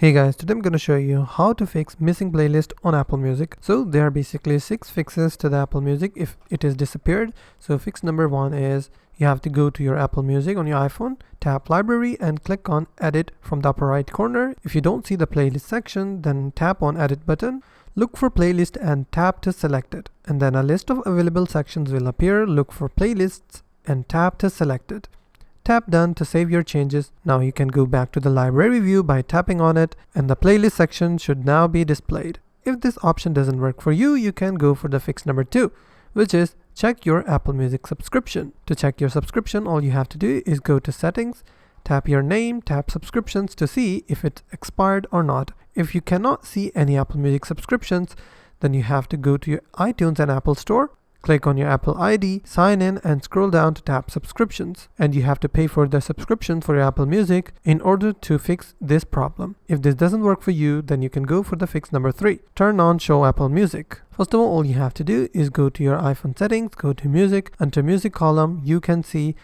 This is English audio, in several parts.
Hey guys, today I'm going to show you how to fix missing playlist on Apple Music. So there are basically 6 fixes to the Apple Music if it is disappeared. So fix number 1 is you have to go to your Apple Music on your iPhone, tap library and click on edit from the upper right corner. If you don't see the playlist section, then tap on edit button. Look for playlist and tap to select it. And then a list of available sections will appear. Look for playlists and tap to select it. Tap done to save your changes. Now you can go back to the library view by tapping on it, and the playlist section should now be displayed. If this option doesn't work for you, you can go for the fix number 2, which is check your Apple Music subscription. To check your subscription, all you have to do is go to settings, tap your name, tap subscriptions to see if it's expired or not. If you cannot see any Apple Music subscriptions, then you have to go to your iTunes and Apple Store. Click on your Apple ID, sign in and scroll down to tap subscriptions. And you have to pay for the subscription for your Apple Music in order to fix this problem. If this doesn't work for you, then you can go for the fix number 3. Turn on Show Apple Music. First of all you have to do is go to your iPhone settings, go to Music. Under Music column, you can see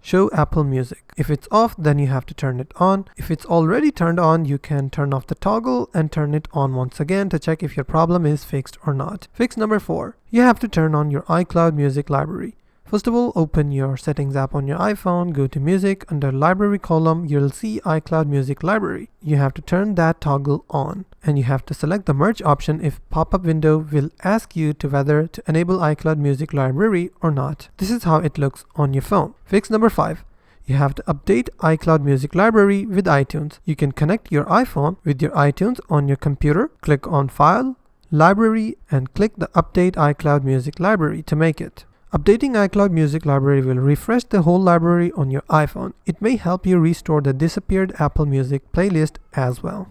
Show Apple Music. If it's off, then you have to turn it on. If it's already turned on, you can turn off the toggle and turn it on once again to check if your problem is fixed or not. Fix number 4. You have to turn on your iCloud Music library. First of all, open your settings app on your iPhone, go to Music. Under library column, you'll see iCloud Music library. You have to turn that toggle on. And you have to select the merge option if pop-up window will ask you to whether to enable iCloud Music library or not. This is how it looks on your phone. Fix number 5. You have to update iCloud Music library with iTunes. You can connect your iPhone with your iTunes on your computer. Click on File, Library and click the Update iCloud Music library to make it. Updating iCloud Music library will refresh the whole library on your iPhone. It may help you restore the disappeared Apple Music playlist as well.